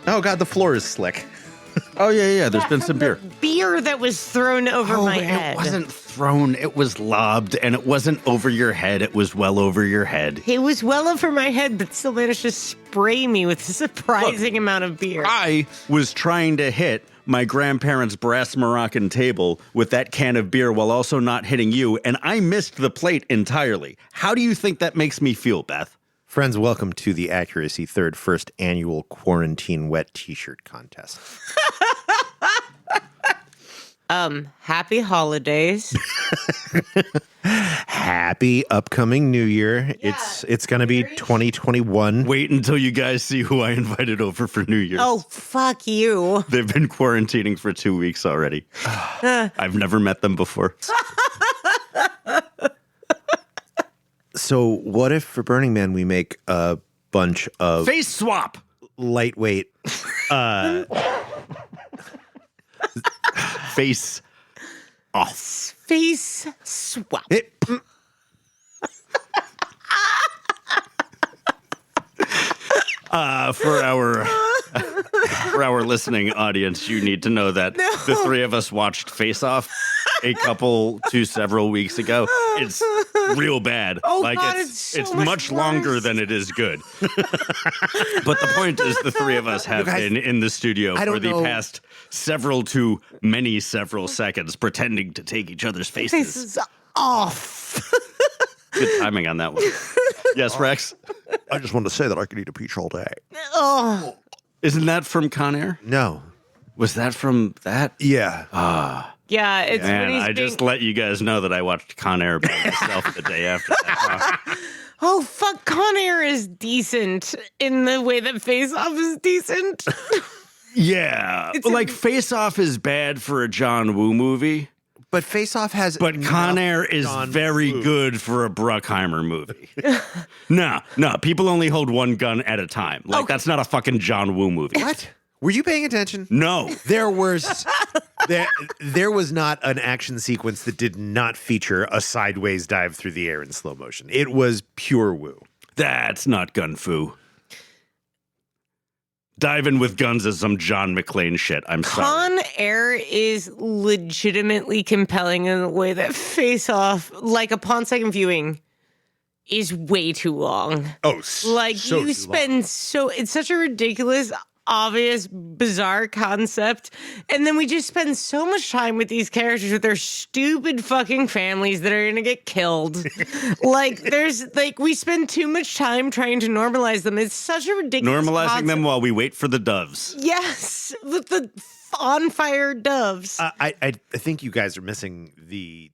Oh, God, the floor is slick. Oh, yeah. There's been some beer. Beer that was thrown over my head. It wasn't thrown. It was lobbed, and it wasn't over your head. It was well over your head. It was well over my head, but still managed to spray me with a surprising amount of beer. I was trying to hit my grandparents' brass Moroccan table with that can of beer while also not hitting you, and I missed the plate entirely. How do you think that makes me feel, Beth? Friends, welcome to the Accuracy Third First Annual Quarantine Wet T-Shirt Contest. Happy holidays. Happy upcoming New Year. Yeah, It's going to be 2021. Wait until you guys see who I invited over for New Year's. Oh, fuck you. They've been quarantining for 2 weeks already. I've never met them before. So what if for Burning Man we make a bunch of Face swap. lightweight Face off. Face swap. For our listening audience, you need to know that the three of us watched Face Off a couple to several weeks ago. It's real bad. Oh, like God, it's so much longer worse. than it is good. But the point is, the three of us have been in the studio for the past several seconds pretending to take each other's faces. This is off. Good timing on that one. Yes, Rex? I just wanted to say that I could eat a peach all day. Oh. Isn't that from Con Air? No. Was that from that? Yeah. Yeah, it's when And he's I just let you guys know that I watched Con Air by myself the day after that. Oh, fuck, Con Air is decent in the way that Face Off is decent. Yeah. Like, Face Off is bad for a John Woo movie. But Face Off has... But Con Air is very good for a Bruckheimer movie. No, people only hold one gun at a time. Like, that's not a fucking John Woo movie. What? Were you paying attention? No. There was not an action sequence that did not feature a sideways dive through the air in slow motion. It was pure woo. That's not gun fu. Diving with guns is some John McClane shit. I'm sorry. Con Air is legitimately compelling in the way that Face Off, like upon second viewing, is way too long. Oh, Like you spend it's such a ridiculous, obvious, bizarre concept. And then we just spend so much time with these characters with their stupid fucking families that are going to get killed. We spend too much time trying to normalize them. It's such a ridiculous Normalizing them while we wait for the doves. Yes, with the on fire doves. I think you guys are missing the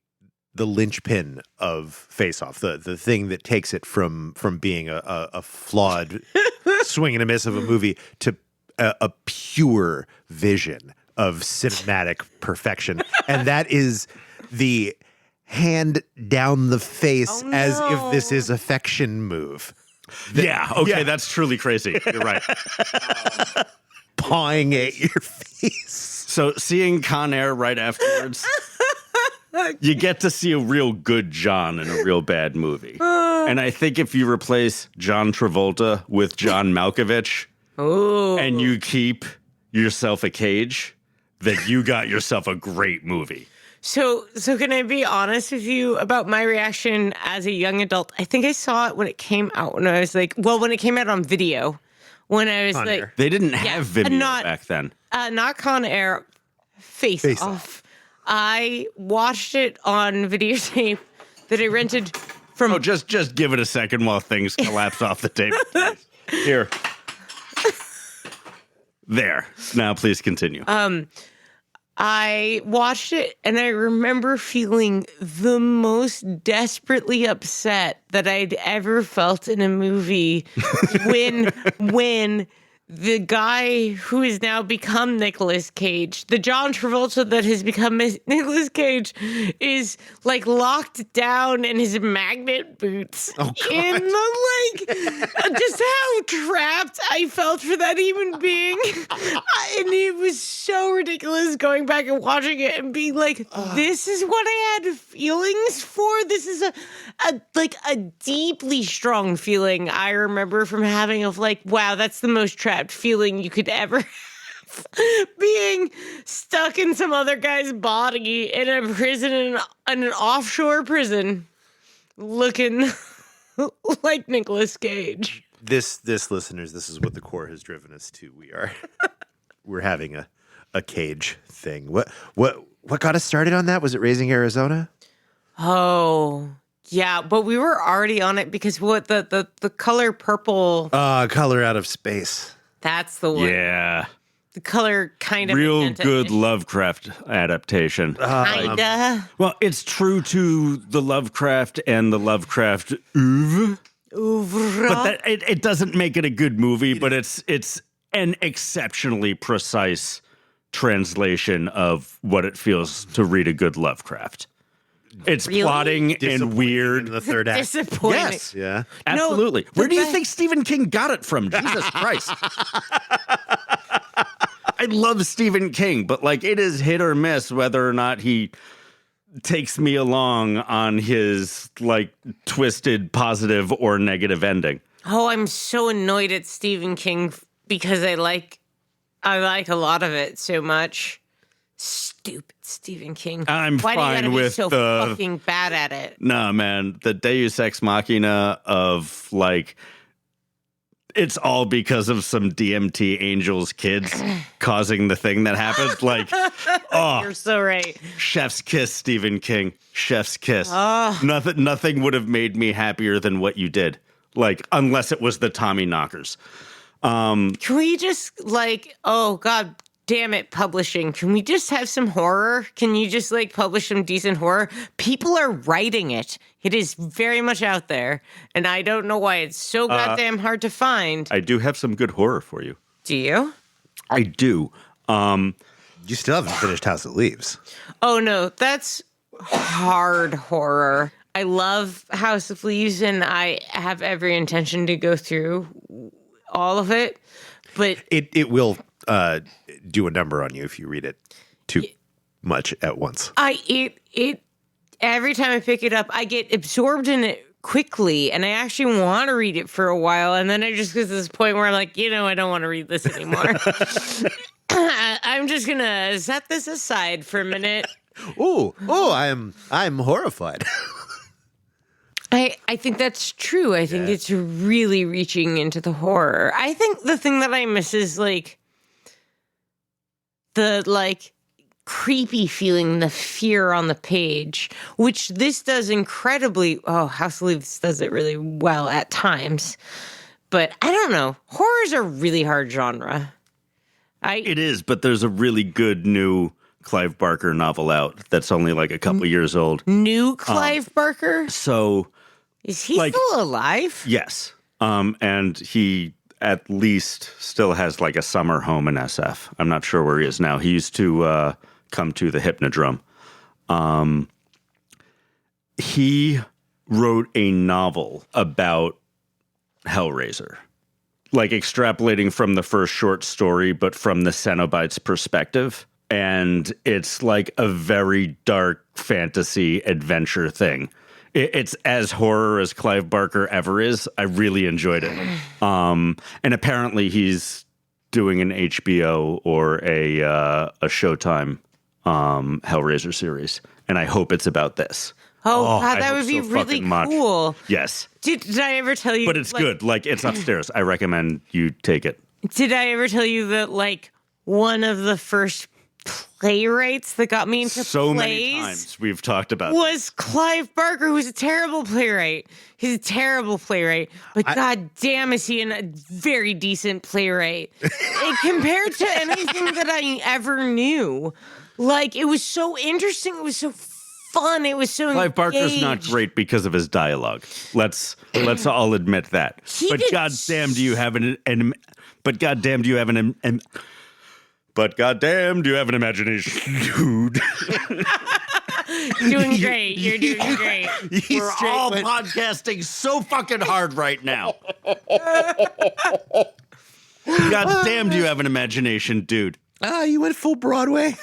linchpin of Face Off, the thing that takes it from being a flawed swing and a miss of a movie to a pure vision of cinematic perfection. And that is the hand down the face as if this is affection move. That's truly crazy. You're right. Pawing at your face. So seeing Con Air right afterwards, you get to see a real good John in a real bad movie. And I think if you replace John Travolta with John Malkovich, and you keep yourself a cage, that you got yourself a great movie. So can I be honest with you about my reaction as a young adult? I think I saw it when it came out, when it came out on video. When I was They didn't have video back then. Not Con Air, Face Off. I watched it on videotape that I rented from... Oh, just give it a second while things collapse off the table. Please. Here. There. Now please continue. I watched it and I remember feeling the most desperately upset that I'd ever felt in a movie when the guy who has now become Nicolas Cage, the John Travolta that has become Nicolas Cage, is like locked down in his magnet boots. Oh, God. In the just how trapped I felt for that human being. And it was so ridiculous going back and watching it and being like, this is what I had feelings for. This is a deeply strong feeling I remember from having of like, wow, that's the most trapped trapped feeling you could ever have. Being stuck in some other guy's body in a prison, in an offshore prison, looking like Nicolas Cage. This listeners, this is what the core has driven us to. We're having a cage thing. What got us started on that? Was it Raising Arizona? Oh, yeah, but we were already on it because what the color purple. Color Out of Space. That's the one. Yeah. The color kind of Real magenta-ish. good Lovecraft adaptation. Kinda. Well, it's true to the Lovecraft and the Lovecraft oeuvre. But it doesn't make it a good movie, but it's an exceptionally precise translation of what it feels to read a good Lovecraft. It's Really? plotting and weird. In the third act. Disappointing. Yes. Yeah. Absolutely. Where do you best- think Stephen King got it from? Jesus Christ. I love Stephen King, but like it is hit or miss whether or not he takes me along on his like twisted positive or negative ending. Oh, I'm so annoyed at Stephen King because I like a lot of it so much. Stupid Stephen King. I'm Why fine do you gotta with be so the- fucking bad at it? Nah, man, the Deus Ex Machina of like it's all because of some DMT angels kids causing the thing that happened. Like, You're so right. chef's kiss, Stephen King. Chef's kiss. Oh. Nothing would have made me happier than what you did. Like, unless it was the Tommy Knockers. Can we just like, oh God damn it, publishing. Can we just have some horror? Can you just like publish some decent horror? People are writing it. It is very much out there. And I don't know why it's so goddamn hard to find. I do have some good horror for you. Do you? I do. You still haven't finished House that Leaves. Oh no, that's hard horror. I love House of Leaves and I have every intention to go through all of it. But It will do a number on you if you read it too much at once. it every time I pick it up, I get absorbed in it quickly, and I actually want to read it for a while, and then I just get to this point where I'm like, I don't want to read this anymore. I'm just gonna set this aside for a minute. I'm horrified. I think that's true. I think it's really reaching into the horror. I think the thing that I miss is like the like creepy feeling, the fear on the page, which this does incredibly. Oh, House of Leaves does it really well at times. But I don't know. Horror's a really hard genre. It is, but there's a really good new Clive Barker novel out that's only like a couple years old. New Clive Barker? So, Is he like- still alive? yes. And he at least still has like a summer home in SF. I'm not sure where he is now. He used to come to the Hypnodrome. He wrote a novel about Hellraiser, like extrapolating from the first short story, but from the Cenobites' perspective. And it's like a very dark fantasy adventure thing. It's as horror as Clive Barker ever is. I really enjoyed it. And apparently he's doing an HBO or a Showtime Hellraiser series. And I hope it's about this. Oh, I God, that hope would be so really fucking much. cool. Yes. Did I ever tell you? But it's like, good. Like, it's upstairs. I recommend you take it. Did I ever tell you that, like, one of the first playwrights that got me into So plays many times we've talked about was Clive Barker, who's a terrible playwright. He's a terrible playwright, but god damn is he a very decent playwright. Compared to anything that I ever knew. Like, it was so interesting. It was so fun. It was so Clive Barker's not engaged. great because of his dialogue. Let's all admit that. He But did goddamn, do you have but goddamn, do you have but goddamn, do you have an imagination, dude? Doing great. You're doing great. We're all podcasting so fucking hard right now. Goddamn, do you have an imagination, dude? You went full Broadway.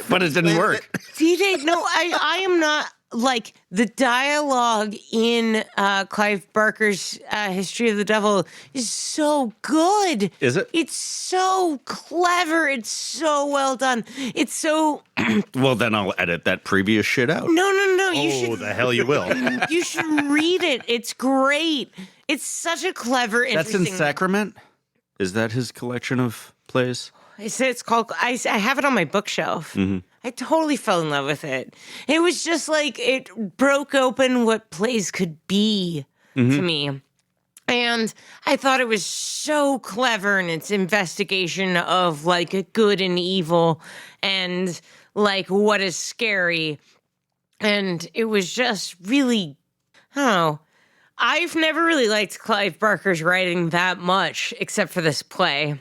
But it didn't work. DJ, no, I am not. like the dialogue in Clive Barker's History of the Devil is so good. Is it? It's so clever. It's so well done. It's so Well, then I'll edit that previous shit out. no. You Oh, should the hell you will. you should read it. It's great. It's such a clever, That's interesting. in Sacrament? Is that his collection of plays? It's called. I have it on my bookshelf. Mm-hmm. I totally fell in love with it. It was just like it broke open what plays could be to me. And I thought it was so clever in its investigation of like good and evil and like what is scary. And it was just really, I don't know. I've never really liked Clive Barker's writing that much, except for this play.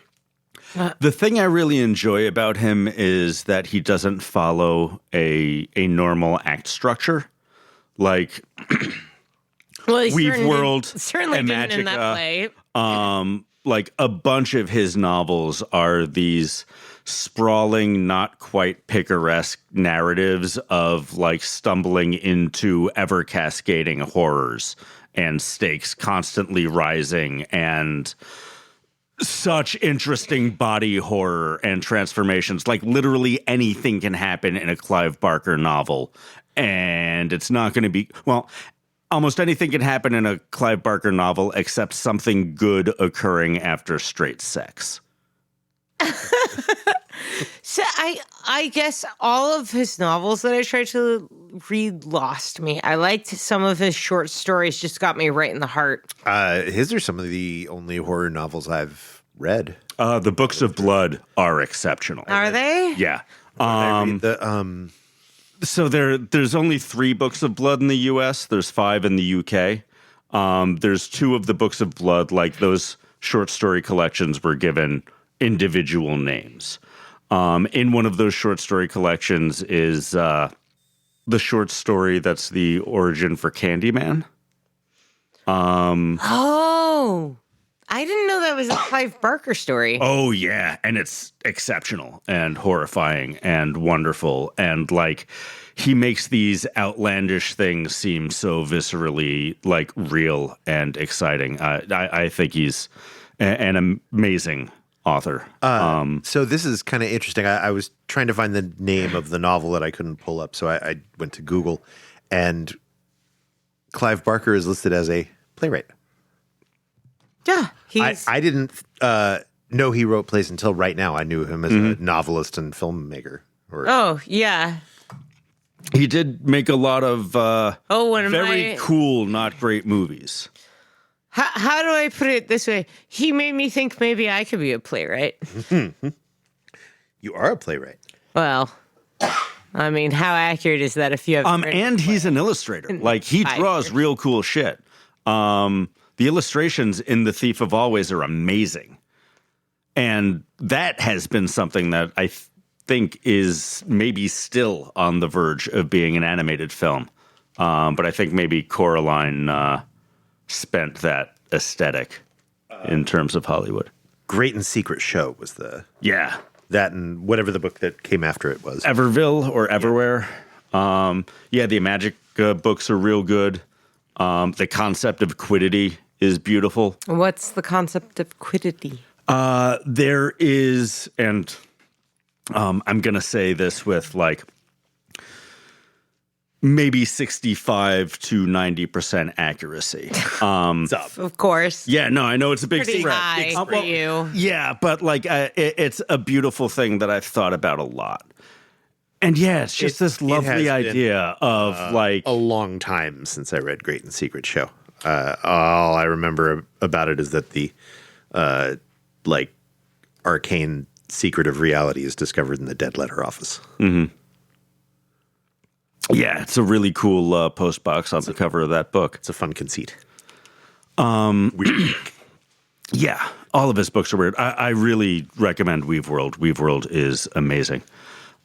The thing I really enjoy about him is that he doesn't follow a normal act structure. Like Well, he Weave certainly- World certainly and didn't in that Magica. play. Like a bunch of his novels are these sprawling, not quite picaresque narratives of like stumbling into ever cascading horrors and stakes constantly rising and such interesting body horror and transformations. Like literally anything can happen in a Clive Barker novel. And it's not going to be, well, almost anything can happen in a Clive Barker novel except something good occurring after straight sex. So I guess all of his novels that I tried to read lost me. I liked some of his short stories, just got me right in the heart. His are some of the only horror novels I've read. The Books of Blood are exceptional. Are they? Yeah. I read the, So there's only 3 Books of Blood in the U.S. There's 5 in the U.K. There's 2 of the Books of Blood, like those short story collections were given individual names. In one of those short story collections is the short story that's the origin for Candyman. Oh, I didn't know that was a Clive Barker story. Oh, yeah. And it's exceptional and horrifying and wonderful. And like he makes these outlandish things seem so viscerally like real and exciting. I think he's an amazing author. So this is kind of interesting. I was trying to find the name of the novel that I couldn't pull up, so I went to Google, and Clive Barker is listed as a playwright. Yeah, he's I didn't know he wrote plays until right now. I knew him as a novelist and filmmaker. oh yeah. He did make a lot of One of very my cool, not great movies. how do I put it this way? He made me think maybe I could be a playwright. You are a playwright. Well, I mean, how accurate is that if you have And he's an illustrator. Like he draws real cool shit. The illustrations in The Thief of Always are amazing. And that has been something that I think is maybe still on the verge of being an animated film. But I think maybe Coraline spent that aesthetic in terms of Hollywood. Great and Secret Show was Yeah. that and whatever the book that came after it was. Everville or Everywhere. The Magic books are real good. The concept of quiddity is beautiful. What's the concept of quiddity? There is, and I'm going to say this with like maybe 65 to 90% accuracy. Of course. Yeah, no, I know it's a big Pretty spread. high for you. Yeah, but like it's a beautiful thing that I've thought about a lot. And yeah, it's just this lovely has been, idea of like a long time since I read Great and Secret Show. All I remember about it is that the arcane secret of reality is discovered in the dead letter office. Yeah, it's a really cool post box on the cover of that book. It's a fun conceit. Yeah, all of his books are weird. I really recommend Weave World. Weave World is amazing.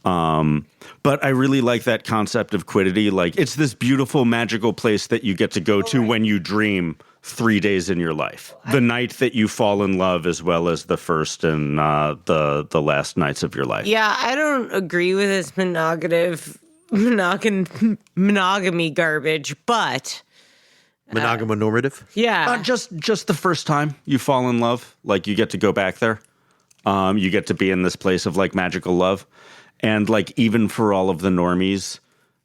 But I really like that concept of quiddity. Like, it's this beautiful, magical place that you get to go to when you dream 3 days in your life. The night that you fall in love, as well as the first and the last nights of your life. Yeah, I don't agree with his monogative monogamy garbage, but Monogamonormative? yeah. Just the first time you fall in love, like you get to go back there. You get to be in this place of like magical love. And like even for all of the normies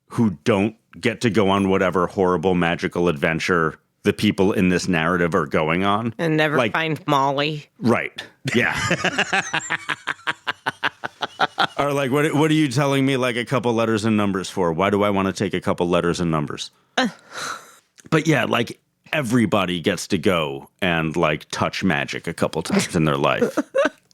who don't get to go on whatever horrible magical adventure the people in this narrative are going on. And never like, find Molly. Right. Yeah. Or like, what are you telling me like a couple letters and numbers for? Why do I want to take a couple letters and numbers? But yeah, like everybody gets to go and like touch magic a couple times in their life.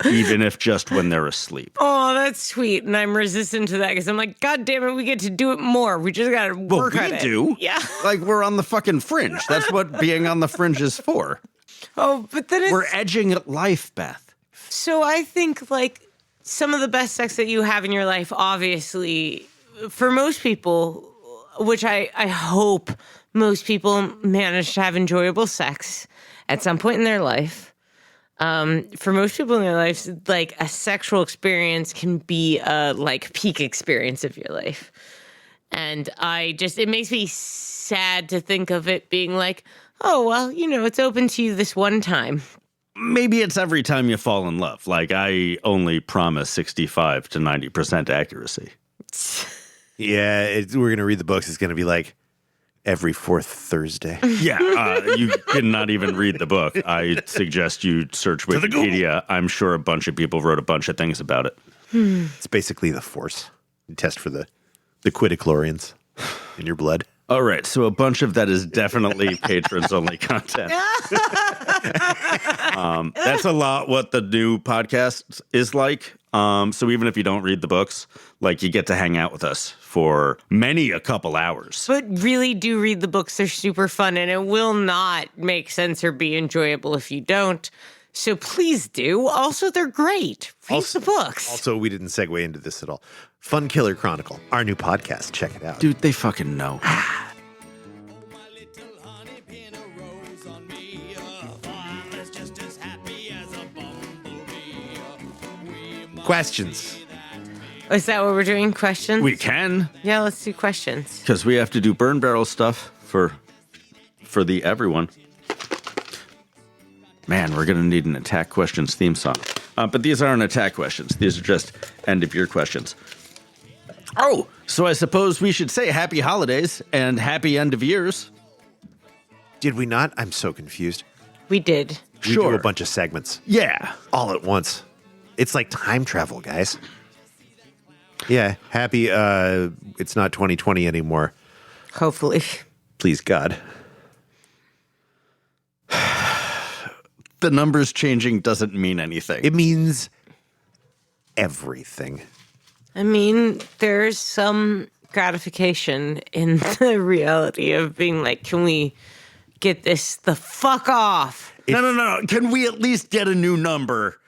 Even if just when they're asleep. Oh, that's sweet. And I'm resistant to that because I'm like, God damn it, we get to do it more. We just got to work on it. We do. Yeah. Like we're on the fucking fringe. That's what being on the fringe is for. Oh, but then it's... We're edging at life, Beth. So I think like some of the best sex that you have in your life, obviously, for most people, which I hope most people manage to have enjoyable sex at some point in their life. For most people in their lives, like a sexual experience can be a like peak experience of your life. And it makes me sad to think of it being like, oh, well, it's open to you this one time. Maybe it's every time you fall in love. Like I only promise 65 to 90% accuracy. Yeah, we're going to read the books. It's going to be like every fourth Thursday. Yeah, you cannot even read the book. I suggest you search Wikipedia. I'm sure a bunch of people wrote a bunch of things about it. It's basically the Force. You test for the quidichlorians in your blood. All right, so a bunch of that is definitely patrons-only content. That's a lot what the new podcast is like. So even if you don't read the books, like you get to hang out with us for many a couple hours. But really do read the books. They're super fun, and it will not make sense or be enjoyable if you don't. So please do. Also, they're great. Read the books. Also, we didn't segue into this at all. Fun Killer Chronicle, our new podcast. Check it out. Dude, they fucking know. Questions. Is that what we're doing? Questions? We can. Yeah, let's do questions. Because we have to do burn barrel stuff for the everyone. Man, we're going to need an attack questions theme song. But these aren't attack questions. These are just end of year questions. Oh, so I suppose we should say happy holidays and happy end of years. Did we not? I'm so confused. We did. We do a bunch of segments. Yeah. All at once. It's like time travel, guys. Yeah, happy it's not 2020 anymore. Hopefully. Please, God. The numbers changing doesn't mean anything. It means everything. I mean, there's some gratification in the reality of being like, can we get this the fuck off? No. Can we at least get a new number?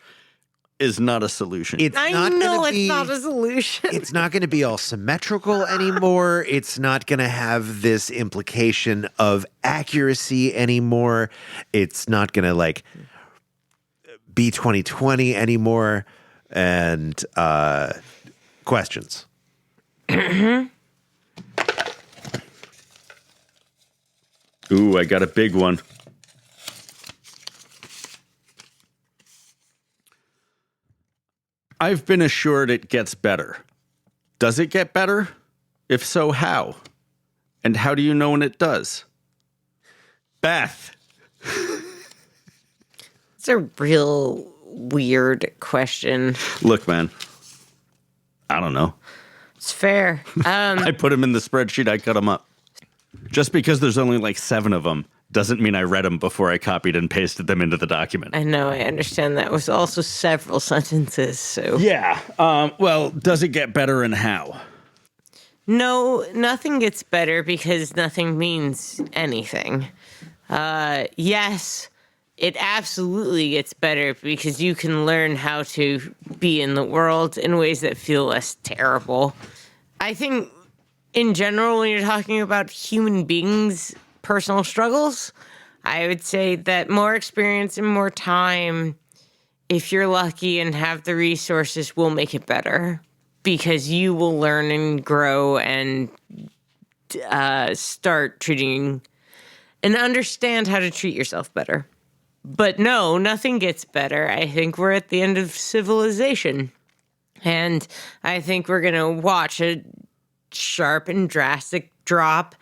Is not a solution. I know it's not a solution. It's not going to be all symmetrical anymore. It's not going to have this implication of accuracy anymore. It's not going to like be 2020 anymore. And questions. Ooh, I got a big one. I've been assured it gets better. Does it get better? If so, how? And how do you know when it does? Beth. It's a real weird question. Look, man. I don't know. It's fair. I put them in the spreadsheet. I cut them up. Just because there's only like 7 of them doesn't mean I read them before I copied and pasted them into the document. I know, I understand that was also several sentences, so. Yeah. Well, does it get better and how? No, nothing gets better because nothing means anything. Yes, it absolutely gets better because you can learn how to be in the world in ways that feel less terrible. I think in general, when you're talking about human beings' personal struggles, I would say that more experience and more time, if you're lucky and have the resources, will make it better. because you will learn and grow and start treating and understand how to treat yourself better. But no, nothing gets better. I think we're at the end of civilization. And I think we're going to watch a sharp and drastic drop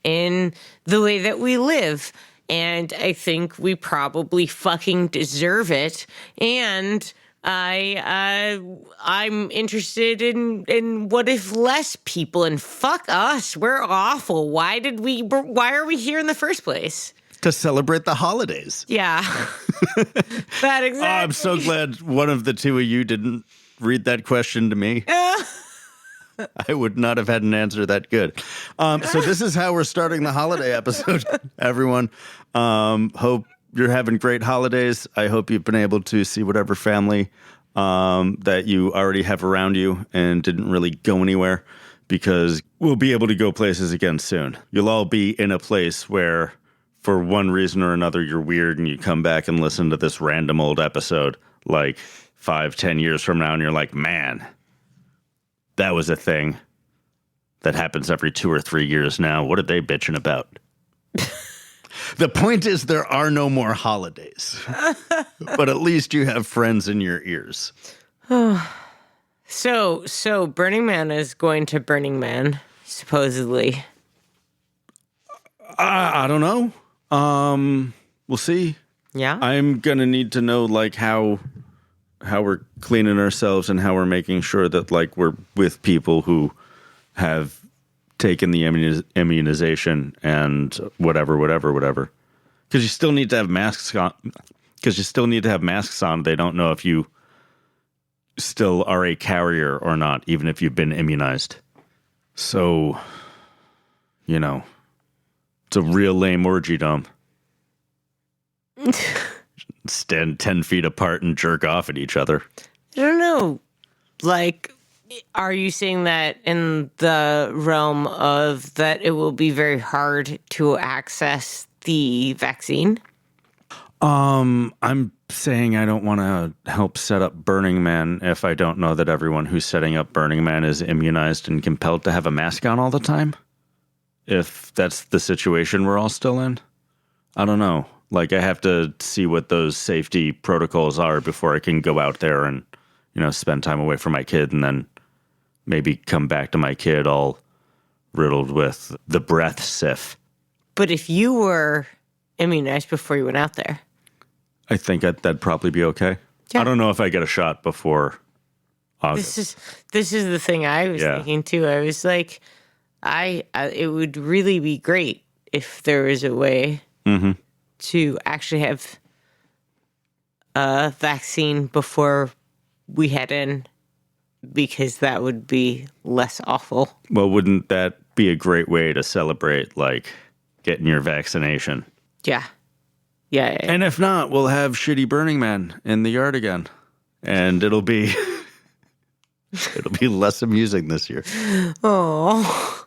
in the way that we live. And I think we probably fucking deserve it. And I'm interested in what if less people, and fuck us, we're awful. Why are we here in the first place? To celebrate the holidays. Yeah. That exactly. I'm so glad one of the two of you didn't read that question to me. I would not have had an answer that good. So this is how we're starting the holiday episode, everyone. Hope you're having great holidays. I hope you've been able to see whatever family that you already have around you and didn't really go anywhere, because we'll be able to go places again soon. You'll all be in a place where, for one reason or another, you're weird and you come back and listen to this random old episode like 5-10 years from now and you're like, man, that was a thing that happens every 2 or 3 years now. What are they bitching about? The point is, there are no more holidays, but at least you have friends in your ears. So Burning Man is going to Burning Man, supposedly. I don't know. We'll see. Yeah. I'm gonna need to know like how we're cleaning ourselves and how we're making sure that like we're with people who have taken the immunization and whatever. Because you still need to have masks on. They don't know if you still are a carrier or not, even if you've been immunized. So, you know, it's a real lame orgy, Dom. Stand 10 feet apart and jerk off at each other. I don't know. Like, are you saying that in the realm of that it will be very hard to access the vaccine? I'm saying I don't want to help set up Burning Man if I don't know that everyone who's setting up Burning Man is immunized and compelled to have a mask on all the time. If that's the situation we're all still in. I don't know. Like, I have to see what those safety protocols are before I can go out there and, you know, spend time away from my kid and then maybe come back to my kid all riddled with the breath sif. But if you were immunized before you went out there, I think that'd probably be okay. Yeah. I don't know if I get a shot before August. This is the thing I was thinking too. I was like, it would really be great if there was a way to actually have a vaccine before we head in, because that would be less awful. Well, wouldn't that be a great way to celebrate, like, getting your vaccination? Yeah. And if not, we'll have shitty Burning Man in the yard again. And it'll be less amusing this year. Oh.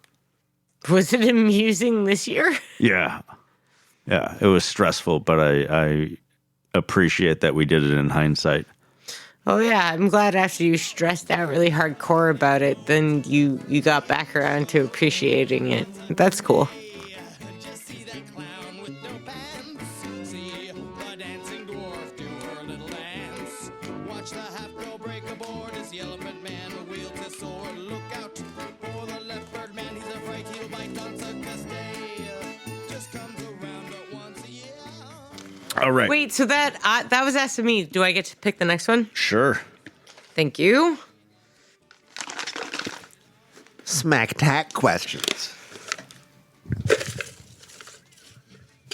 Was it amusing this year? Yeah. Yeah, it was stressful, but I appreciate that we did it in hindsight. Oh, yeah. I'm glad after you stressed out really hardcore about it, then you got back around to appreciating it. That's cool. All right. Wait, so that was asked of me. Do I get to pick the next one? Sure. Thank you. Smack tack questions.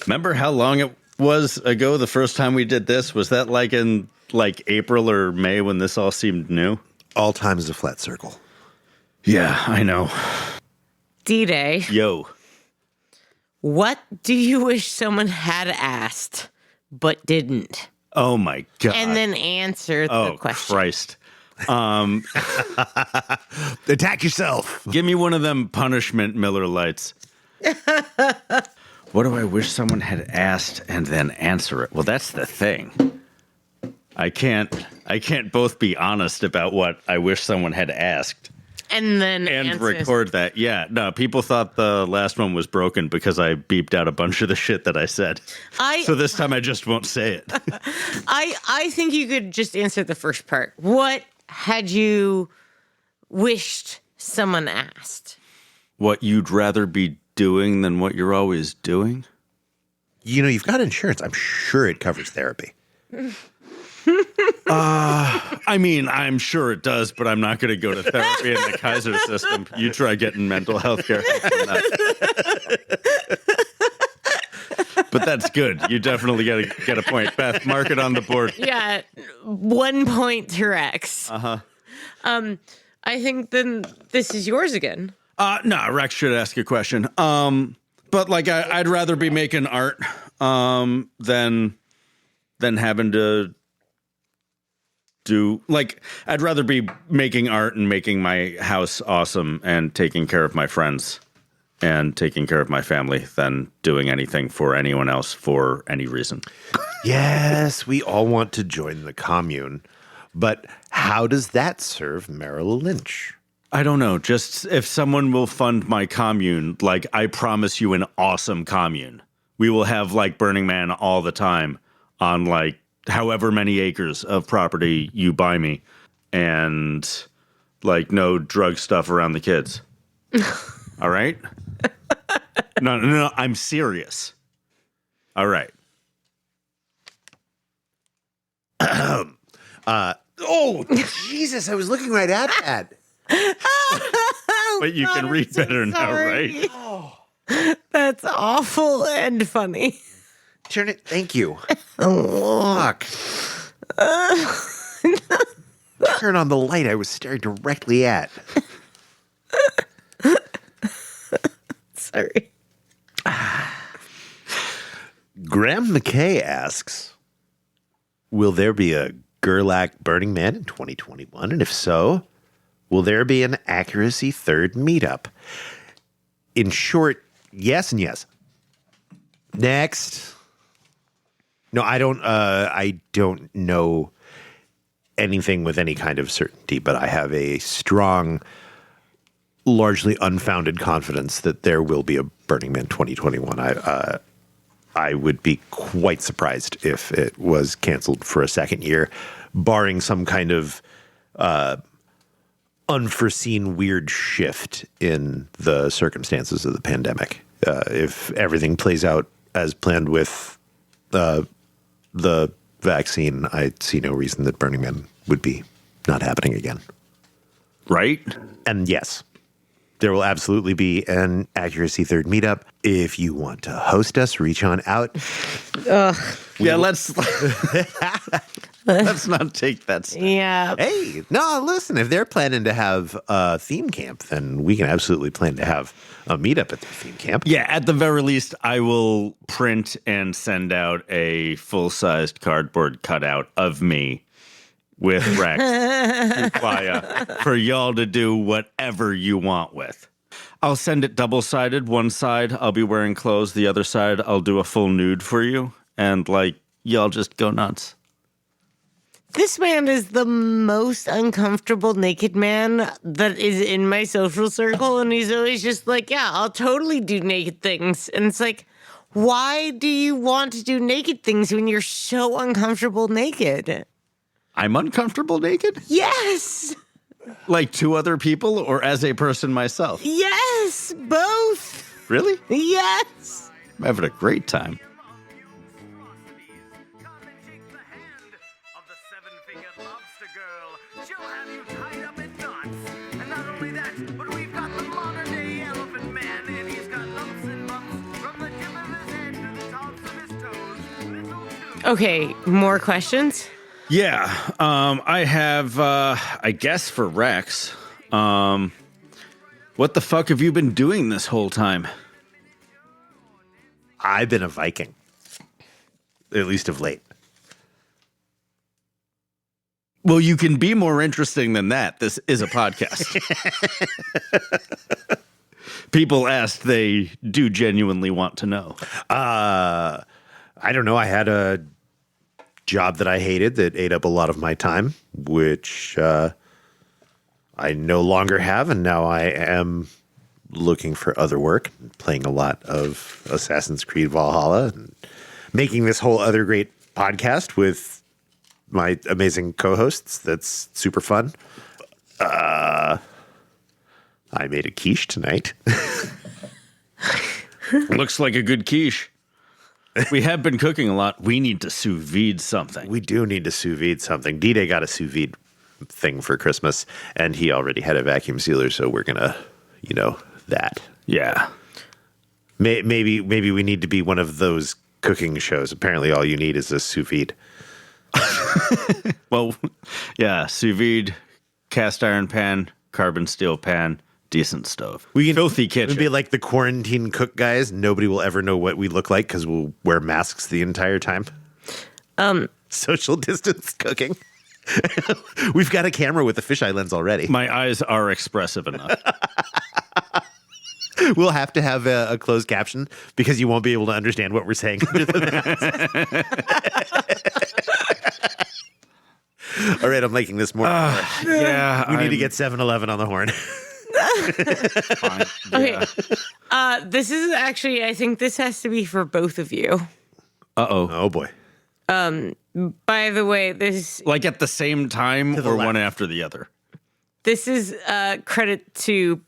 Remember how long it was ago the first time we did this? Was that like in like April or May when this all seemed new? All time is a flat circle. Yeah, I know. D-Day. Yo. What do you wish someone had asked but didn't? Oh my God. And then answer the question. Oh, Christ. Attack yourself. Give me one of them punishment Miller Lights. What do I wish someone had asked and then answer it? Well, that's the thing. I can't both be honest about what I wish someone had asked And then and answers. record that. Yeah, no, people thought the last one was broken because I beeped out a bunch of the shit that I said. So this time I just won't say it. I think you could just answer the first part. What had you wished someone asked? What you'd rather be doing than what you're always doing? You know, you've got insurance. I'm sure it covers therapy. I mean, I'm sure it does, but I'm not going to go to therapy in the Kaiser system. You try getting mental health care. But that's good. You definitely get a point. Beth, mark it on the board. Yeah, 1 point to Rex. Uh-huh. I think then this is yours again. No, Rex should ask a question. But like, I'd rather be making art than having to do, like, I'd rather be making art and making my house awesome and taking care of my friends and taking care of my family than doing anything for anyone else for any reason. Yes, we all want to join the commune, but how does that serve Merrill Lynch? I don't know. Just if someone will fund my commune, like, I promise you an awesome commune. We will have, like, Burning Man all the time on, like, however many acres of property you buy me, and, like, no drug stuff around the kids. All right? No, I'm serious. All right. Oh, Jesus, I was looking right at that. But you can read better now, right? That's awful and funny. Turn it. Thank you. Fuck. Turn on the light I was staring directly at. Sorry. Graham McKay asks, will there be a Gerlach Burning Man in 2021? And if so, will there be an Accuracy Third meetup? In short, yes and yes. Next. No, I don't know anything with any kind of certainty, but I have a strong, largely unfounded confidence that there will be a Burning Man 2021. I would be quite surprised if it was canceled for a second year, barring some kind of unforeseen weird shift in the circumstances of the pandemic. If everything plays out as planned with the vaccine, I see no reason that Burning Man would be not happening again. Right? And yes, there will absolutely be an Accuracy Third meetup. If you want to host us, reach on out. Yeah, let's not take that step. Yeah. Hey, no, listen, if they're planning to have a theme camp, then we can absolutely plan to have a meetup at their theme camp. Yeah, at the very least, I will print and send out a full-sized cardboard cutout of me with Rex through Playa for y'all to do whatever you want with. I'll send it double-sided. One side, I'll be wearing clothes. The other side, I'll do a full nude for you. And, like, y'all just go nuts. This man is the most uncomfortable naked man that is in my social circle. And he's always just like, yeah, I'll totally do naked things. And it's like, why do you want to do naked things when you're so uncomfortable naked? I'm uncomfortable naked? Yes. Like to other people or as a person myself? Yes. Both. Really? Yes. I'm having a great time. Okay, more questions? Yeah, I have, I guess for Rex, what the fuck have you been doing this whole time? I've been a Viking, at least of late. Well, you can be more interesting than that. This is a podcast. People asked, they do genuinely want to know. I don't know. I had a job that I hated that ate up a lot of my time, which I no longer have, and now I am looking for other work, playing a lot of Assassin's Creed Valhalla, and making this whole other great podcast with my amazing co-hosts. That's super fun. I made a quiche tonight. Looks like a good quiche. We have been cooking a lot. We need to sous vide something. We do need to sous vide something. D-Day got a sous vide thing for Christmas, and he already had a vacuum sealer, so we're gonna, that. Yeah. Maybe we need to be one of those cooking shows. Apparently, all you need is a sous vide. Well, yeah, sous vide, cast iron pan, carbon steel pan, decent stove. We can filthy kitchen. be like the quarantine cook guys. Nobody will ever know what we look like because we'll wear masks the entire time. Social distance cooking. We've got a camera with a fisheye lens already. My eyes are expressive enough. We'll have to have a closed caption because you won't be able to understand what we're saying. All right, I'm liking this more. Yeah. We need to get 7-Eleven on the horn. Fine. Okay. This is actually, I think this has to be for both of you. Uh-oh. Oh, boy. By the way, this Like at the same time the or left. one after the other? this is credit to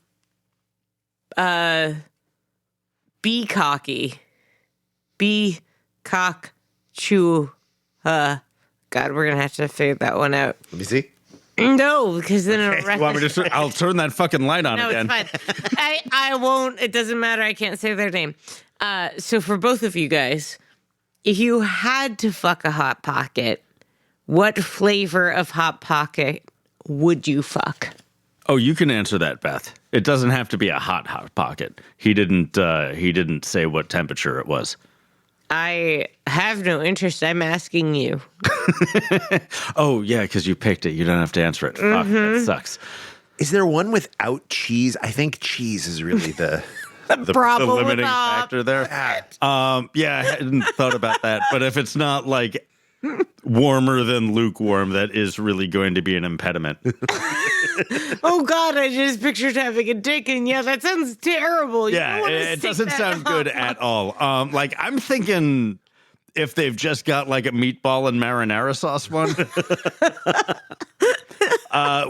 Be Cocky. Be Cock Chew. God, we're going to have to figure that one out. Let me see. No, because then it'll You want me to I'll turn that fucking light on No, again. it's fine. I won't. It doesn't matter. I can't say their name. So for both of you guys, if you had to fuck a Hot Pocket, what flavor of Hot Pocket would you fuck? Oh, you can answer that, Beth. It doesn't have to be a hot pocket. He didn't say what temperature it was. I have no interest. I'm asking you. Oh, yeah, because you picked it. You don't have to answer it. Fuck, that sucks. Is there one without cheese? I think cheese is really the Problem The with limiting the factor there. Yeah, I hadn't thought about that. But if it's not like warmer than lukewarm, that is really going to be an impediment. Oh God, I just pictured having a dick, and yeah, that sounds terrible. You don't Yeah, wanna it stick doesn't that sound up. good at all. Like I'm thinking if they've just got like a meatball and marinara sauce one.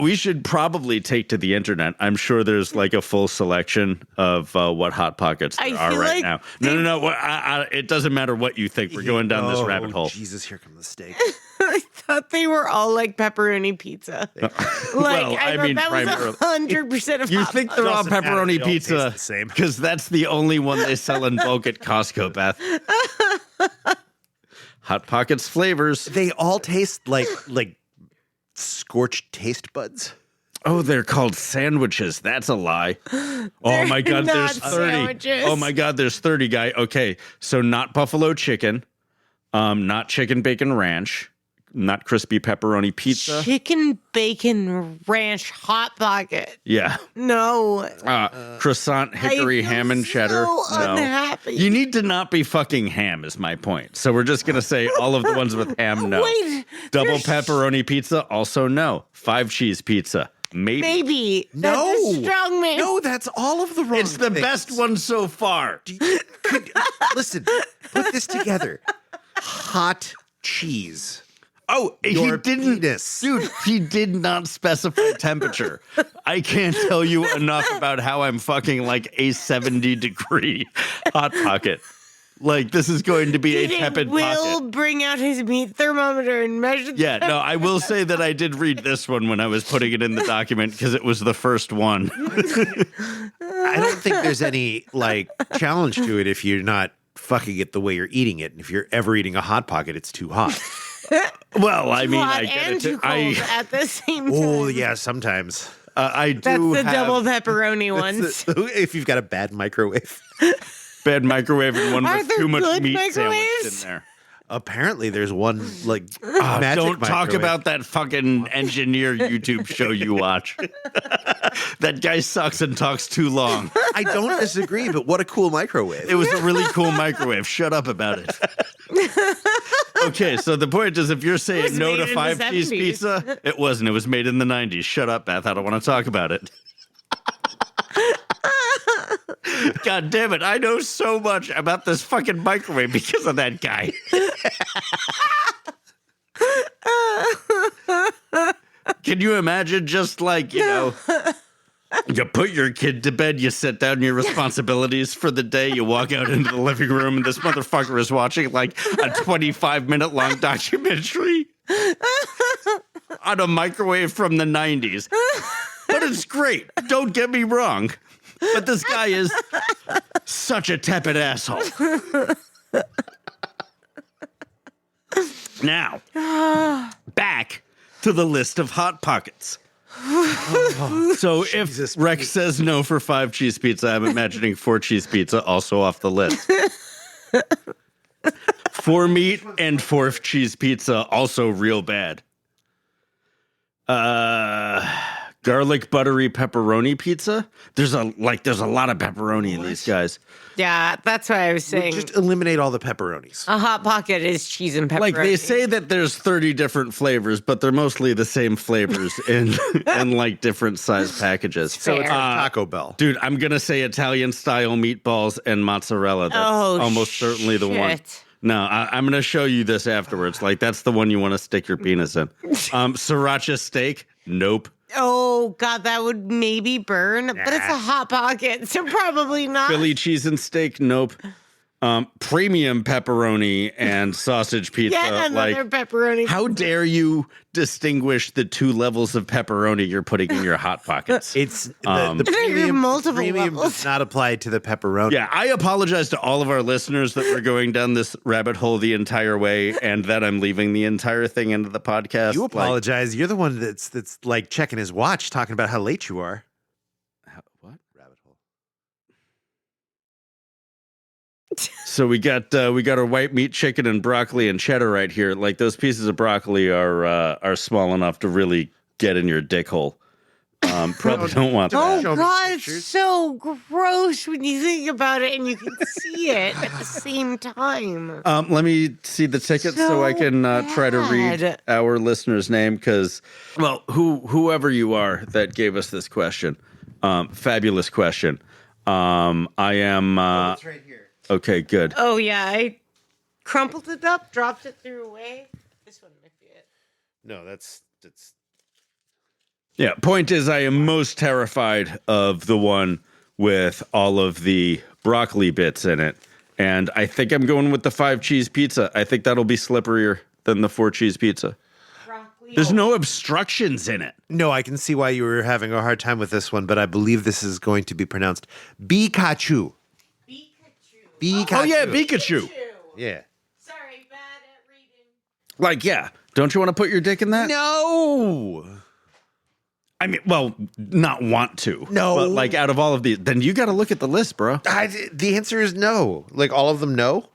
We should probably take to the internet. I'm sure there's like a full selection of what Hot Pockets there I are feel right like now. No. It doesn't matter what you think. We're going down this rabbit hole. Jesus, here comes the steak. I thought they were all like pepperoni pizza. Well, I I mean, thought that was 100% of You Hot think they're all Doesn't matter, pepperoni they all taste pizza the same. because that's the only one they sell in bulk at Costco, Beth. Hot Pockets flavors. They all taste like scorched taste buds. Oh, they're called sandwiches. That's a lie. Oh my God, not there's 30. sandwiches. Oh my God, there's 30, guy. Okay, so not buffalo chicken, not chicken bacon ranch, not crispy pepperoni pizza. Chicken bacon ranch Hot Pocket. Yeah. No. Croissant hickory feel ham and cheddar. so No. unhappy. You need to not be fucking ham is my point. So we're just going to say all of the ones with ham, no. Wait, Double there's- pepperoni pizza, also no. 5 cheese pizza, maybe. Maybe. That's No. a strong man. No, that's all of the wrong It's the things. best one so far. Listen, put this together. Hot cheese. Oh, Your he didn't. penis. Dude, he did not specify temperature. I can't tell you enough about how I'm fucking like a 70-degree Hot Pocket. Like, this is going to be a tepid Will pocket. bring out his meat thermometer and measure the Yeah, no, I will say that I did read this one when I was putting it in the document because it was the first one. I don't think there's any challenge to it if you're not fucking it the way you're eating it. And if you're ever eating a Hot Pocket, it's too hot. Well, I mean, hot I get and it. too cold at the same time. Oh, yeah, sometimes. I That's do the have double pepperoni ones. If you've got a bad microwave. bad microwave and one Are with there too much good meat sandwiched microwaves? in there. Apparently, there's one magic Don't talk microwave. about that fucking engineer YouTube show you watch. That guy sucks and talks too long. I don't disagree, but what a cool microwave. It was a really cool microwave. Shut up about it. Okay, so the point is, if you're saying was no made to in the 5 cheese 70s. pizza, it wasn't. It was made in the 90s. Shut up, Beth. I don't want to talk about it. God damn it. I know so much about this fucking microwave because of that guy. Can you imagine just like, you put your kid to bed, you set down your responsibilities for the day, you walk out into the living room, and this motherfucker is watching like a 25-minute long documentary on a microwave from the 90s. But it's great. Don't get me wrong. But this guy is such a tepid asshole. Now, back to the list of Hot Pockets. So if Rex says no for 5 cheese pizza, I'm imagining 4 cheese pizza also off the list. 4 meat and 4 cheese pizza also real bad. Garlic buttery pepperoni pizza. There's a lot of pepperoni in these guys. Yeah, that's what I was saying. Just eliminate all the pepperonis. A Hot Pocket is cheese and pepperoni. Like they say that there's 30 different flavors, but they're mostly the same flavors in like different size packages. So it's Fair. like Taco Bell. Dude, I'm gonna say Italian style meatballs and mozzarella. That's almost certainly the one. shit. No, I'm gonna show you this afterwards. Like that's the one you want to stick your penis in. Sriracha steak. Nope. Oh, God, that would maybe burn, but it's a Hot Pocket, so probably not. Philly cheese and steak. Nope. Premium pepperoni and sausage pizza. Yet another pepperoni. How dare you distinguish the 2 levels of pepperoni you're putting in your Hot Pockets? It's the There are premium, multiple premium levels. does not apply to the pepperoni. Yeah, I apologize to all of our listeners that we're going down this rabbit hole the entire way and that I'm leaving the entire thing into the podcast. You Like, apologize. You're the one that's like checking his watch, talking about how late you are. what? Rabbit hole. So we got our white meat chicken and broccoli and cheddar right here. Like those pieces of broccoli are small enough to really get in your dick hole. Probably don't want that. Oh, Show me God, it's pictures. so gross when you think about it and you can see it at the same time. Let me see the ticket so I can try to read bad. our listener's name because, well, whoever you are that gave us this question, fabulous question. I am. It's right here. Okay, good. Oh, yeah, I crumpled it up, dropped it, threw away. This one might be it. No, that's Yeah, point is, I am most terrified of the one with all of the broccoli bits in it. And I think I'm going with the 5 cheese pizza. I think that'll be slipperier than the 4 cheese pizza. Broccoli. There's no obstructions in it. no. I can see why you were having a hard time with this one, but I believe this is going to be pronounced Pikachu. Pikachu. Oh, yeah, Pikachu. Yeah. Sorry, bad at reading. Like, yeah. Don't you want to put your dick in that? No. I mean, well, not want to. No. But, like, out of all of these, then you got to look at the list, bro. The answer is no. Like all of them, no.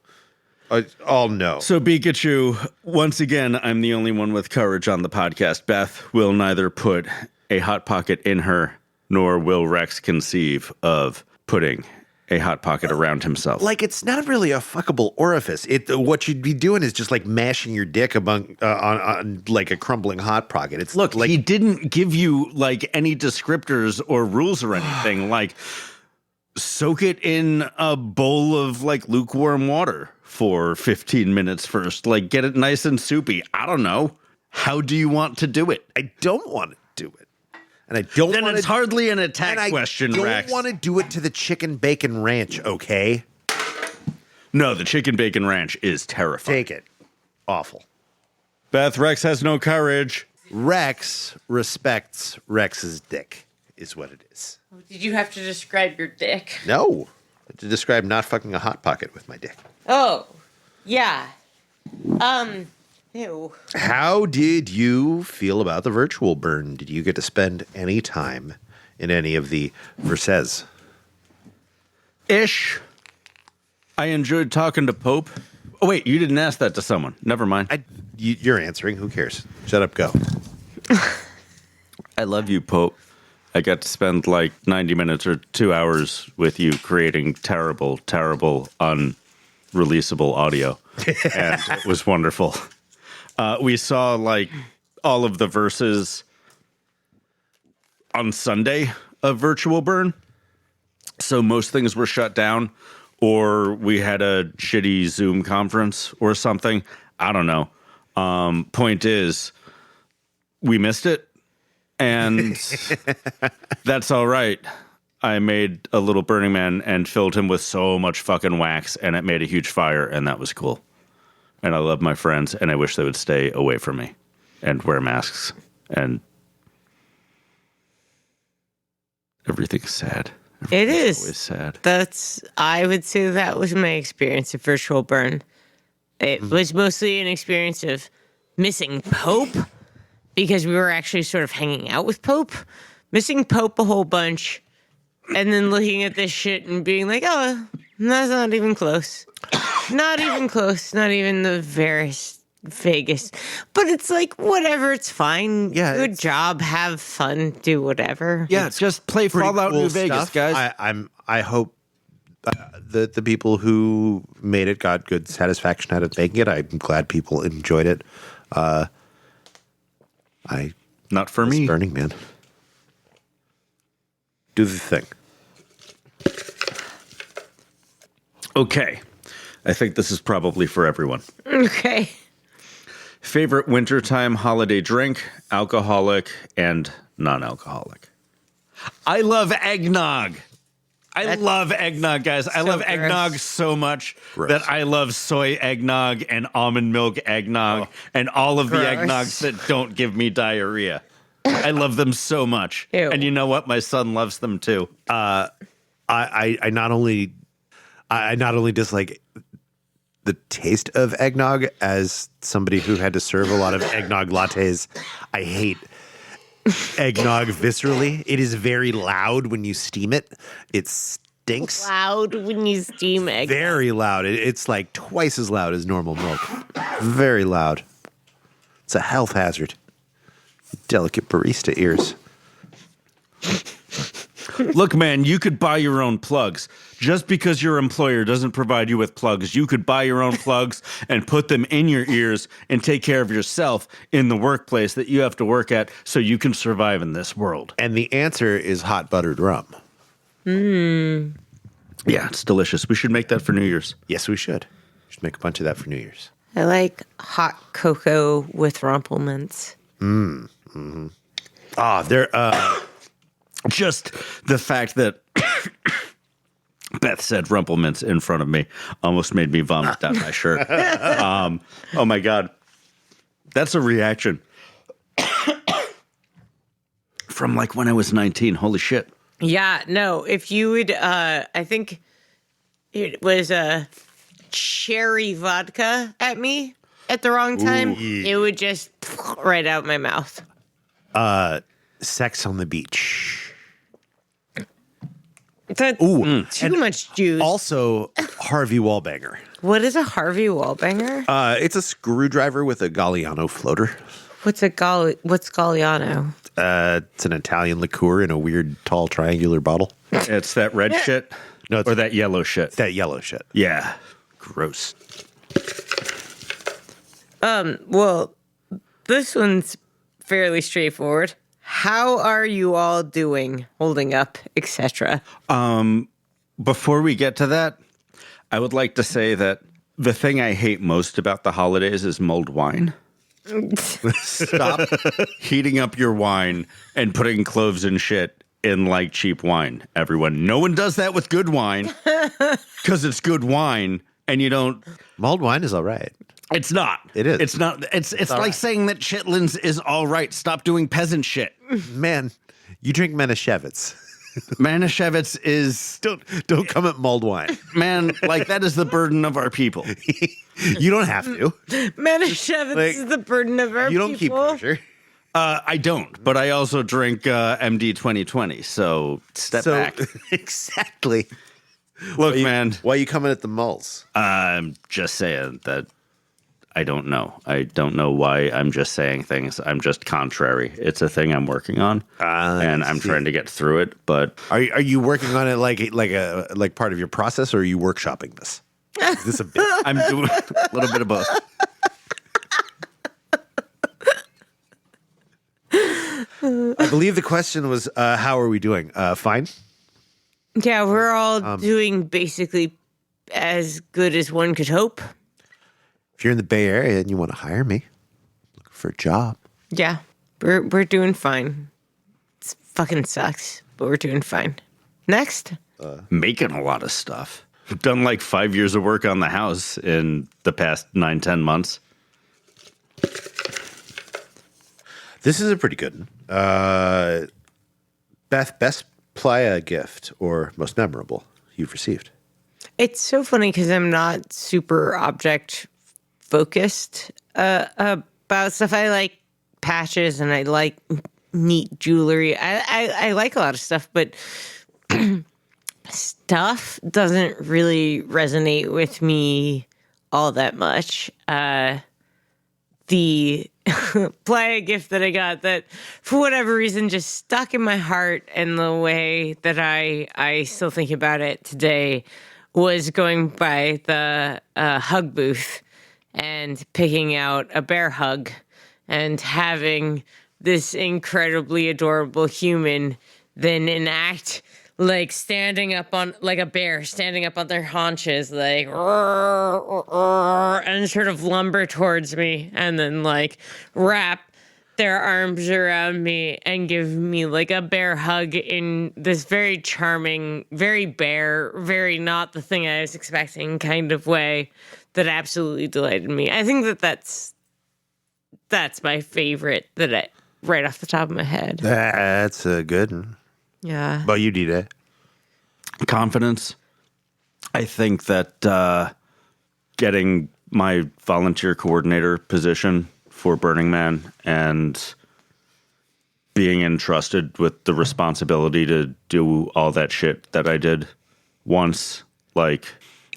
All no. So, Pikachu, once again, I'm the only one with courage on the podcast. Beth will neither put a Hot Pocket in her, nor will Rex conceive of putting a Hot Pocket around himself. Like it's not really a fuckable orifice. What you'd be doing is just like mashing your dick among on like a crumbling hot pocket. It's Look, like he didn't give you, like, any descriptors or rules or anything. Like, soak it in a bowl of, like, lukewarm water for 15 minutes first. Like, get it nice and soupy. I don't know. How do you want to do it? I don't want to do it, and I don't. Then want it's hardly an attack and question, I don't Rex. want to do it to the chicken bacon ranch. Okay, No, the chicken bacon ranch is terrifying. take it. Awful. Beth, Rex has no courage. Rex respects Rex's dick, is what it is. Did you have to describe your dick? No, to describe not fucking a hot pocket with my dick. Oh, yeah. Ew. How did you feel about the virtual burn? Did you get to spend any time in any of the verses? Ish. I enjoyed talking to Pope. Oh, wait, you didn't ask that to someone. Never mind. You're answering. Who cares? Shut up. Go. I love you, Pope. I got to spend like 90 minutes or 2 hours with you creating terrible, terrible, releasable audio, and it was wonderful. We saw like all of the verses on Sunday of Virtual Burn, so most things were shut down, or we had a shitty Zoom conference or something. I don't know. Point is, we missed it, and that's all right. I made a little Burning Man and filled him with so much fucking wax, and it made a huge fire, and that was cool. And I love my friends, and I wish they would stay away from me and wear masks. And everything's sad. It is. Always sad. I would say that was my experience of Virtual Burn. It was mostly an experience of missing Pope, because we were actually sort of hanging out with Pope, missing Pope a whole bunch, and then looking at this shit and being like, oh, that's not even close. Not even close. Not even the vaguest. But it's like, whatever, it's fine. Yeah, Good job. Have fun. Do whatever. Yeah, just play Fallout New Vegas, stuff. guys. I hope the people who made it got good satisfaction out of making it. I'm glad people enjoyed it. Not for me. Burning Man. Do the thing. Okay. I think this is probably for everyone. Okay. Favorite wintertime holiday drink, alcoholic and non-alcoholic. I love eggnog. I love eggnog, guys. I love eggnog so much that I love soy eggnog and almond milk eggnog and all of the eggnogs that don't give me diarrhea. I love them so much. Ew. And you know what? My son loves them too. I not only dislike the taste of eggnog as somebody who had to serve a lot of eggnog lattes. I hate eggnog viscerally. It is very loud when you steam it. It stinks. Loud when you steam egg. Very loud. It's like twice as loud as normal milk. Very loud. It's a health hazard. Delicate barista ears. Look, man, you could buy your own plugs. Just because your employer doesn't provide you with plugs, you could buy your own plugs and put them in your ears and take care of yourself in the workplace that you have to work at so you can survive in this world. And the answer is hot buttered rum. Yeah, it's delicious. We should make that for New Year's. Yes, we should. We should make a bunch of that for New Year's. I like hot cocoa with rumplements. Just the fact that Beth said rumplements in front of me almost made me vomit down my shirt. Oh my God. That's a reaction from like when I was 19. Holy shit. Yeah, no, if you would, I think it was cherry vodka at me at the wrong time, it would just right out my mouth. Sex on the beach. That's too much juice. Also, Harvey Wallbanger. What is a Harvey Wallbanger? It's a screwdriver with a Galliano floater. What's Galliano? It's an Italian liqueur in a weird, tall, triangular bottle. It's that red shit? No, or that yellow shit? That yellow shit. Yeah. Gross. Well, this one's fairly straightforward. How are you all doing? Holding up, etc. Before we get to that, I would like to say that the thing I hate most about the holidays is mulled wine. Stop heating up your wine and putting cloves and shit in like cheap wine, everyone. No one does that with good wine because it's good wine and you don't. Mulled wine is all right. It's not. It is. It's not. It's like right. Saying that Chitlins is all right. Stop doing peasant shit. Man, you drink Manischewitz. Manischewitz is don't come at mulled wine. Man, like that is the burden of our people. You don't have to. Manischewitz is the burden of our people. You don't keep pressure. I don't, but I also drink MD 2020. So step back. Exactly. Look, man. Why are you coming at the mulls? I'm just saying that. I don't know. I don't know why I'm just saying things. I'm just contrary. It's a thing I'm working on, and I'm trying to get through it. But are you working on it like part of your process, or are you workshopping this? Is this a bit? I'm doing a little bit of both. I believe the question was, how are we doing? Fine. Yeah, we're all doing basically as good as one could hope. If you're in the Bay Area and you want to hire me, looking for a job. Yeah, we're doing fine. It fucking sucks, but we're doing fine. Next. Making a lot of stuff. I've done like 5 years of work on the house in the past 9-10 months. This is a pretty good one. Beth, best playa gift or most memorable you've received? It's so funny because I'm not super object focused about stuff. I like patches and I like neat jewelry. I like a lot of stuff, but stuff doesn't really resonate with me all that much. The playa gift that I got that for whatever reason just stuck in my heart, and the way that I still think about it today was going by the hug booth and picking out a bear hug and having this incredibly adorable human then enact like standing up on like a bear standing up on their haunches like and sort of lumber towards me and then like wrap their arms around me and give me like a bear hug in this very charming, very bear, very not the thing I was expecting kind of way that absolutely delighted me. I think that's my favorite right off the top of my head. That's a good one. Yeah. How about you, D-Day? Confidence. I think that getting my volunteer coordinator position for Burning Man and being entrusted with the responsibility to do all that shit that I did once, like,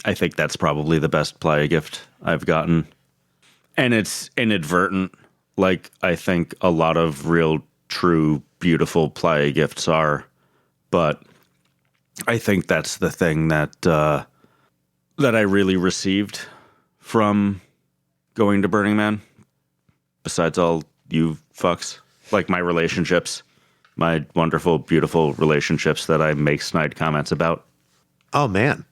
I think that's probably the best playa gift I've gotten. And it's inadvertent, like I think a lot of real, true, beautiful playa gifts are. But I think that's the thing that that I really received from going to Burning Man. Besides all you fucks, like my relationships, my wonderful, beautiful relationships that I make snide comments about. Oh, man.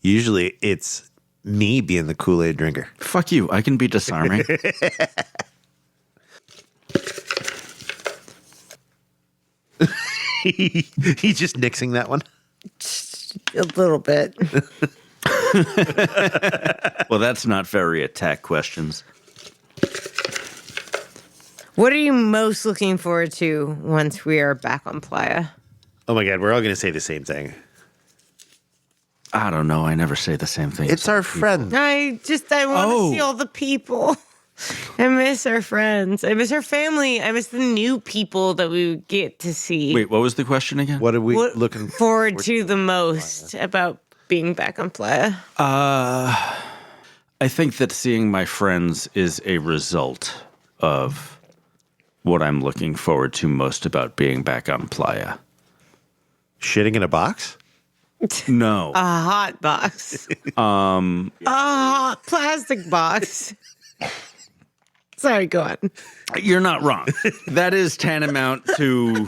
Usually it's me being the Kool-Aid drinker. Fuck you. I can be disarming. He's just nixing that one. A little bit. Well, that's not very attack questions. What are you most looking forward to once we are back on playa? Oh, my God. We're all going to say the same thing. I don't know. I never say the same thing. It's our friend. I want to see all the people. I miss our friends. I miss our family. I miss the new people that we get to see. Wait, what was the question again? What are we looking forward to the most about being back on playa? I think that seeing my friends is a result of what I'm looking forward to most about being back on playa. Shitting in a box? No. A hot box. A hot plastic box. Sorry, go on. You're not wrong. That is tantamount to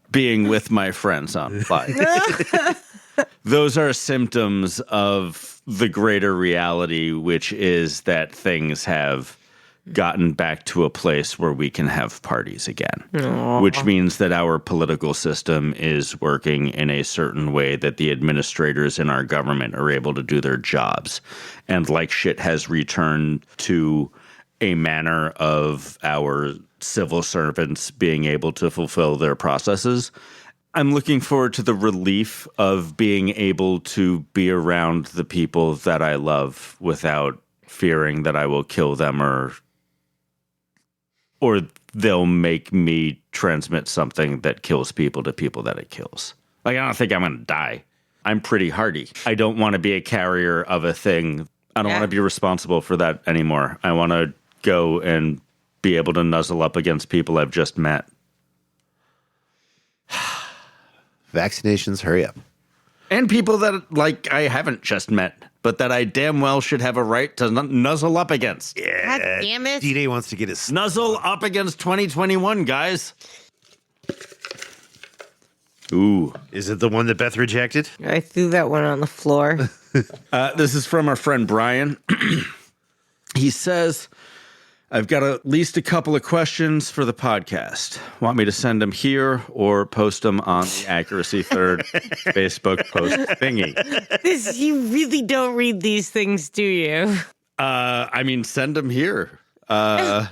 being with my friends on playa. Those are symptoms of the greater reality, which is that things have gotten back to a place where we can have parties again. Aww. Which means that our political system is working in a certain way that the administrators in our government are able to do their jobs. And like shit has returned to a manner of our civil servants being able to fulfill their processes. I'm looking forward to the relief of being able to be around the people that I love without fearing that I will kill them or they'll make me transmit something that kills people to people that it kills. Like, I don't think I'm going to die. I'm pretty hardy. I don't want to be a carrier of a thing. I don't want to be responsible for that anymore. I want to go and be able to nuzzle up against people I've just met. Vaccinations, hurry up. And people that, like, I haven't just met. but that I damn well should have a right to nuzzle up against. Yeah. God damn it. D-Day wants to get his... Nuzzle up against 2021, guys. Ooh. Is it the one that Beth rejected? I threw that one on the floor. This is from our friend Brian. He says, I've got at least a couple of questions for the podcast. Want me to send them here or post them on the Accuracy Third Facebook post thingy? You really don't read these things, do you? I mean, send them here. I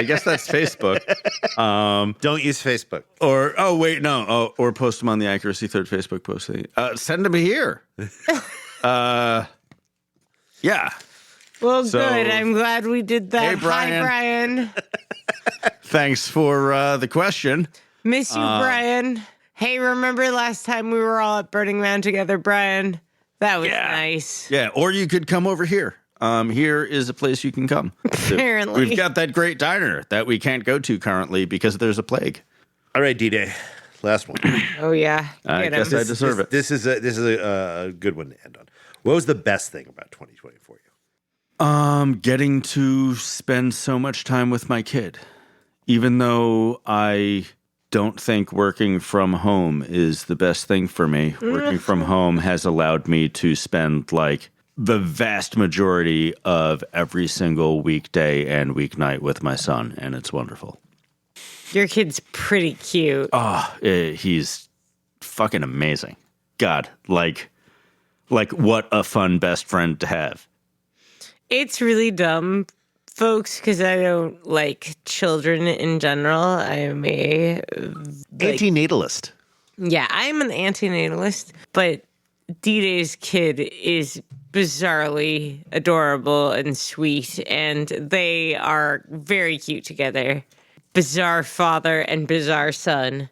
guess that's Facebook. Don't use Facebook. Or, oh, wait, no. Oh, or post them on the Accuracy Third Facebook post thingy. Send them here. Yeah. Well, So- good. I'm glad we did that. Hey, Brian. Hi, Brian. Thanks for the question. Miss you, Brian. Hey, remember last time we were all at Burning Man together, Brian? That was nice. Yeah, or you could come over here. Here is a place you can come. to. Apparently. We've got that great diner that we can't go to currently because there's a plague. All right, D-Day. Last one. Oh, yeah. I Get guess him. I deserve it. This is a good one to end on. What was the best thing about 2020 for you? Getting to spend so much time with my kid. Even though I don't think working from home is the best thing for me, working from home has allowed me to spend like the vast majority of every single weekday and weeknight with my son, and it's wonderful. Your kid's pretty cute. Oh, he's fucking amazing. God, like what a fun best friend to have. It's really dumb, folks, because I don't like children in general. I'm Antinatalist. I'm an antinatalist, but D-Day's kid is bizarrely adorable and sweet, and they are very cute together. Bizarre father and bizarre son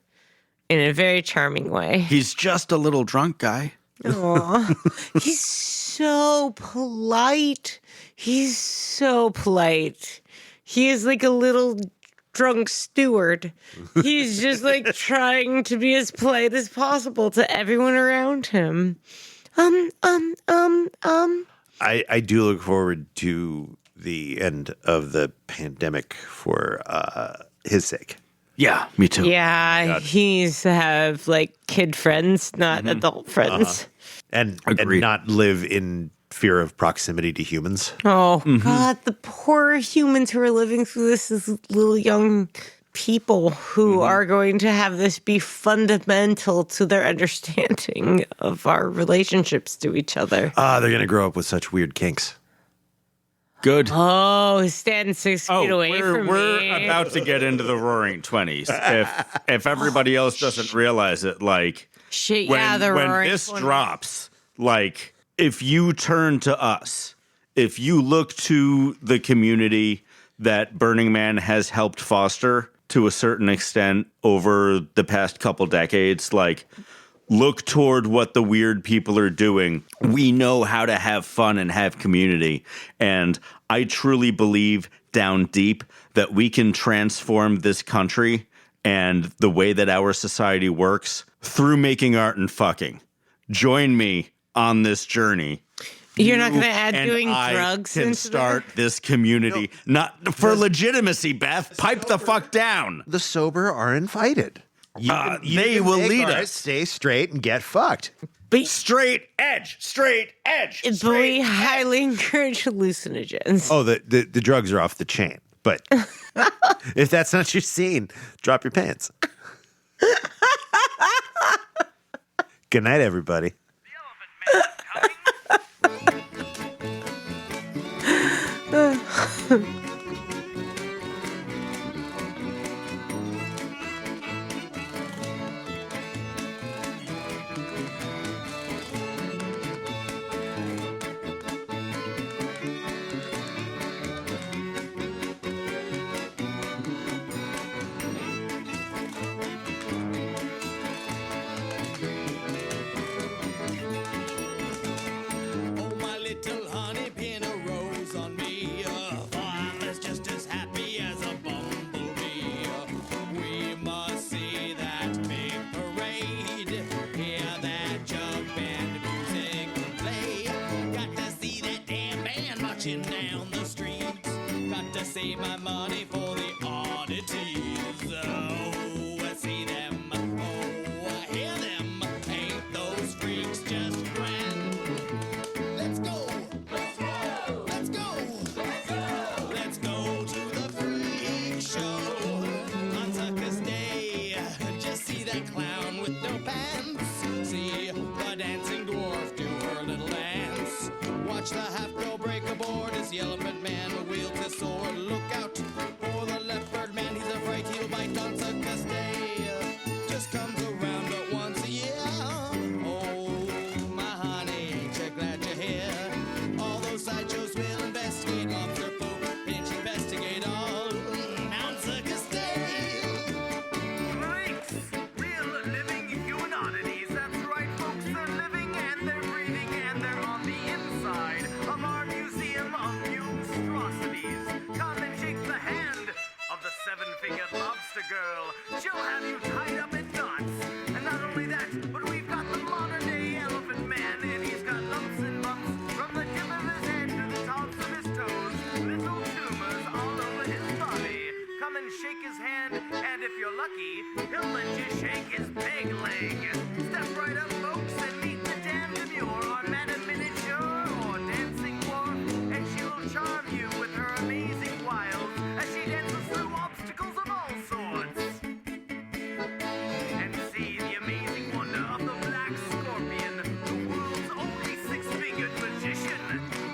in a very charming way. He's just a little drunk guy. Aw. He's so polite. He's so polite. He is like a little drunk steward. He's just like trying to be as polite as possible to everyone around him. I do look forward to the end of the pandemic for his sake. Yeah, me too. Yeah, he needs to have like kid friends, not adult friends. And Agreed. not live in fear of proximity to humans. Oh, God, the poor humans who are living through this as little young people who are going to have this be fundamental to their understanding of our relationships to each other. They're going to grow up with such weird kinks. Good. Oh, stand 6 feet away from we're me. about to get into the roaring 20s. If everybody else doesn't realize it, like Shit, when, yeah, the when roaring this 20s. drops, like if you turn to us, if you look to the community that Burning Man has helped foster to a certain extent over the past couple decades, like look toward what the weird people are doing. We know how to have fun and have community. And I truly believe down deep that we can transform this country and the way that our society works through making art and fucking. Join me on this journey. You're not You going to add and doing I drugs can into start this community. Not for legitimacy, Beth. Pipe the fuck down. The sober are invited. You They will make lead art, us. Stay straight and get fucked. Straight edge, straight edge. But we highly encourage hallucinogens. Oh, the drugs are off the chain. But if that's not your scene, drop your pants. Good night, everybody. marching down the street. Got to save my money for the oddities. Oh, I see them. Oh, I hear them. Ain't those freaks just grand? Let's go. Let's go. Let's go. Let's go. Let's go to the freak show on Sucker's Day. Just see that clown with no pants. See the dancing dwarf do her little dance. Watch the half-girl break a board as the elephant man wields his sword. Look out for the leopard man, he's a fright, he'll bite on Sucker's Day. Just comes around but once a year. Oh, my honey, ain't you glad you're here? All those sideshows will investigate, lobster folk, pinch investigate all on Sucker's Day. Freaks! Real living human oddities. That's right, folks. They're living and they're breathing and they're on the inside of our museum of monstrosities. Come and shake the hand of the seven-fingered lobster girl. She'll have you tied up in knots. And not only that, but we've got the modern-day elephant man, and he's got lumps and bumps from the tip of his head to the tops of his toes. Little tumors all over his body. Come and shake his hand, and if you're lucky, he'll let you shake his peg leg. Step right up, folks, and meet the damn demure, or Madam Miniature, or Dancing Dwarf, and she will charm you with her amazing wiles as she dances through obstacles of all sorts. And see the amazing wonder of the Black Scorpion, the world's only six-fingered magician.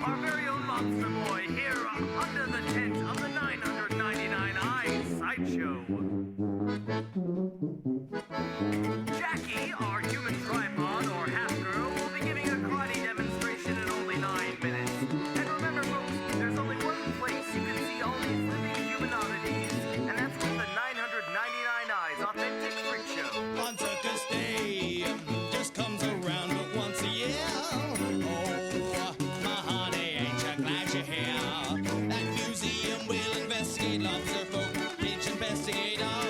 Our very own lobster boy here under the tent of the 999 Eyes Sideshow. Jackie, our human tripod or half-girl, will be giving a karate demonstration in only 9 minutes. And remember, folks, there's only one place you can see all these living human oddities, and that's with the 999 Eyes Authentic Freak Show. On Circus Day, just comes around but once a year. Oh, my honey, ain't you glad you're here? That museum will investigate lobster folk, pinch investigate all